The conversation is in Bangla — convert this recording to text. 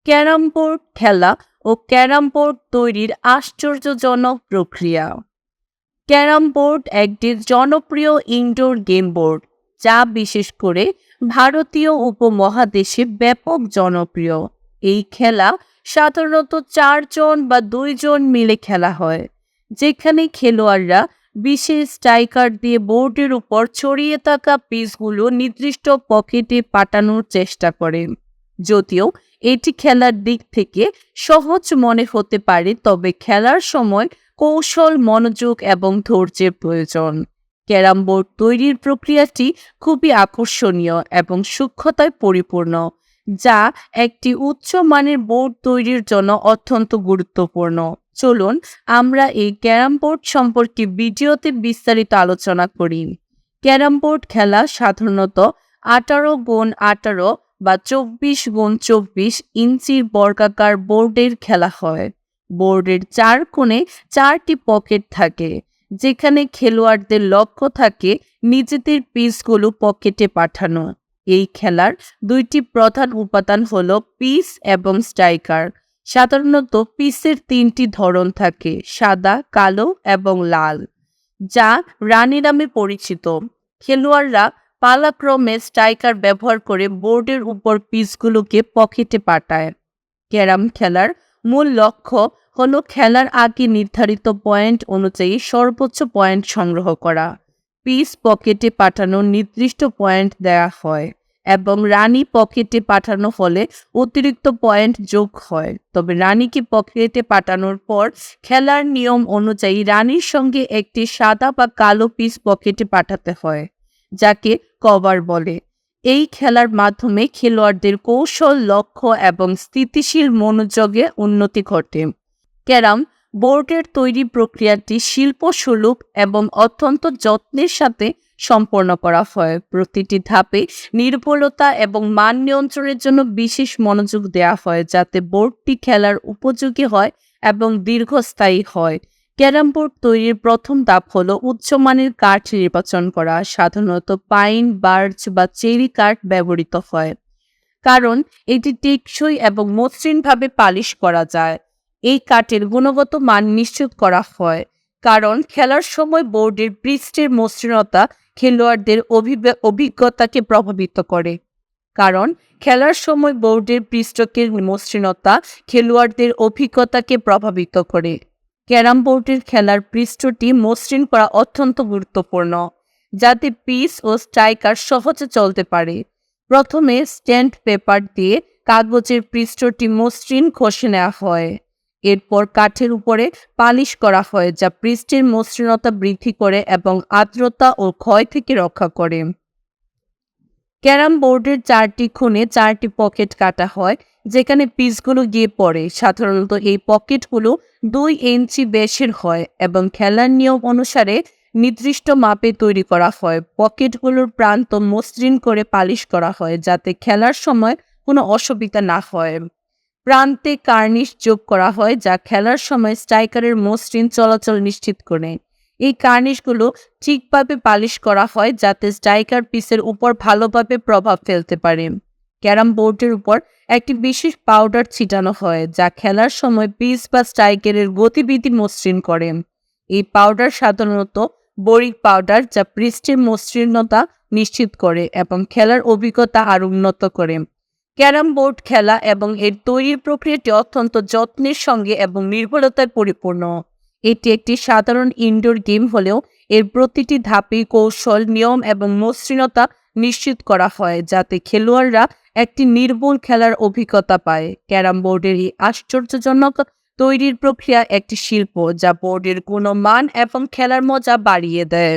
ক্যারাম বোর্ড খেলা ও ক্যারাম বোর্ড তৈরির আশ্চর্যজনক প্রক্রিয়া। ক্যারাম বোর্ড একটি জনপ্রিয় ইনডোর গেম বোর্ড যা বিশেষ করে ভারতীয় উপমহাদেশে ব্যাপক জনপ্রিয়। এই খেলা সাধারণত 4 জন বা 2 জন মিলে খেলা হয়, যেখানে খেলোয়াড়রা বিশেষ স্ট্রাইকার দিয়ে বোর্ডের উপর ছড়িয়ে থাকা পিসগুলো নির্দিষ্ট পকেটে পাঠানোর চেষ্টা করে। যদিও এটি খেলার দিক থেকে সহজ মনে হতে পারে, তবে খেলার সময় কৌশল, মনোযোগ এবং ধৈর্যের প্রয়োজন। ক্যারাম বোর্ড তৈরির প্রক্রিয়াটি খুবই আকর্ষণীয় এবং সূক্ষ্মতায় পরিপূর্ণ, যা একটি উচ্চমানের বোর্ড তৈরির জন্য অত্যন্ত গুরুত্বপূর্ণ। চলুন আমরা এই ক্যারাম বোর্ড সম্পর্কে ভিডিওতে বিস্তারিত আলোচনা করি। ক্যারাম বোর্ড খেলা সাধারণত 18x18 বা 24x24 ইঞ্চির বর্গাকার বোর্ডের খেলা হয়। বোর্ডের 4 কোণে 4টি পকেট থাকে, যেখানে খেলোয়াড়দের লক্ষ্য থাকে নিজেদের পিসগুলো পকেটে পাঠানো। এই খেলার 2টি প্রধান উপাদান হলো পিস এবং স্ট্রাইকার। সাধারণত পিসের 3টি ধরন থাকে: সাদা, কালো এবং লাল, যা রানী নামে পরিচিত। খেলোয়াড়রা পালাক্রমে স্ট্রাইকার ব্যবহার করে বোর্ডের উপর পিসগুলোকে পকেটে পাঠায়। ক্যারাম খেলার মূল লক্ষ্য হলো খেলার আগে নির্ধারিত পয়েন্ট অনুযায়ী সর্বোচ্চ পয়েন্ট সংগ্রহ করা। পিস পকেটে পাঠানোর নির্দিষ্ট পয়েন্ট দেয়া হয় এবং রানী পকেটে পাঠানো হলে অতিরিক্ত পয়েন্ট যোগ হয়। তবে রানীকে পকেটে পাঠানোর পর খেলার নিয়ম অনুযায়ী রানীর সঙ্গে একটি সাদা বা কালো পিস পকেটে পাঠাতে হয়, যাকে কভার বলে। এই খেলার মাধ্যমে খেলোয়াড়দের কৌশল, লক্ষ্য এবং স্থিতিশীল মনোযোগে উন্নতি ঘটে। ক্যারাম বোর্ডের তৈরি প্রক্রিয়াটি শিল্পসুলভ এবং অত্যন্ত যত্নের সাথে সম্পন্ন করা হয়। প্রতিটি ধাপে নির্ভুলতা এবং মান নিয়ন্ত্রণের জন্য বিশেষ মনোযোগ দেওয়া হয়, যাতে বোর্ডটি খেলার উপযোগী হয় এবং দীর্ঘস্থায়ী হয়। ক্যারাম বোর্ড তৈরির প্রথম ধাপ হলো উচ্চমানের কাঠ নির্বাচন করা। সাধারণত পাইন, বার্চ বা চেরি কাঠ ব্যবহৃত হয়, কারণ এটি টেকসই এবং মসৃণভাবে পালিশ করা যায়। এই কাঠের গুণগত মান নিশ্চিত করা হয়, কারণ খেলার সময় বোর্ডের পৃষ্ঠের মসৃণতা খেলোয়াড়দের অভিজ্ঞতাকে প্রভাবিত করে। কারণ খেলার সময় বোর্ডের পৃষ্ঠের মসৃণতা খেলোয়াড়দের অভিজ্ঞতাকে প্রভাবিত করে। ক্যারাম বোর্ডের খেলার পৃষ্ঠটি মসৃণ করা অত্যন্ত গুরুত্বপূর্ণ, যাতে পিস ও স্ট্রাইকার সহজে চলতে পারে। প্রথমে স্ট্যান্ড পেপার দিয়ে কাগজের পৃষ্ঠটি মসৃণ ঘষে নেওয়া হয়। এরপর কাঠের উপরে পালিশ করা হয়, যা পৃষ্ঠের মসৃণতা বৃদ্ধি করে এবং আর্দ্রতা ও ক্ষয় থেকে রক্ষা করে। ক্যারাম বোর্ডের 4টি কোণে 4টি পকেট কাটা হয়, যেখানে পিসগুলো গিয়ে পড়ে। সাধারণত এই পকেটগুলো 2 ইঞ্চি ব্যাসের হয় এবং খেলার নিয়ম অনুসারে নির্দিষ্ট মাপে তৈরি করা হয়। পকেটগুলোর প্রান্ত মসৃণ করে পালিশ করা হয়, যাতে খেলার সময় কোনো অসুবিধা না হয়। প্রান্তে কার্নিশ যোগ করা হয়, যা খেলার সময় স্ট্রাইকারের মসৃণ চলাচল নিশ্চিত করে। এই কার্নিশগুলো ঠিকভাবে পালিশ করা হয়, যাতে স্ট্রাইকার পিসের উপর ভালোভাবে প্রভাব ফেলতে পারে। ক্যারাম বোর্ডের উপর একটি বিশেষ পাউডার ছিটানো হয়, যা খেলার সময় পিস বা স্ট্রাইকারের গতিবিধি মসৃণ করে। এই পাউডার সাধারণত বোরিক পাউডার, যা পৃষ্ঠের মসৃণতা নিশ্চিত করে এবং খেলার অভিজ্ঞতা আরও উন্নত করে। ক্যারাম বোর্ড খেলা এবং এর তৈরির প্রক্রিয়াটি অত্যন্ত যত্নের সঙ্গে এবং নির্ভুলতায় পরিপূর্ণ। এটি একটি সাধারণ ইনডোর গেম হলেও এর প্রতিটি ধাপে কৌশল, নিয়ম এবং মসৃণতা নিশ্চিত করা হয়, যাতে খেলোয়াড়রা একটি নির্ভুল খেলার অভিজ্ঞতা পায়। ক্যারাম বোর্ডের এই আশ্চর্যজনক তৈরির প্রক্রিয়া একটি শিল্প, যা বোর্ডের গুণমান এবং খেলার মজা বাড়িয়ে দেয়।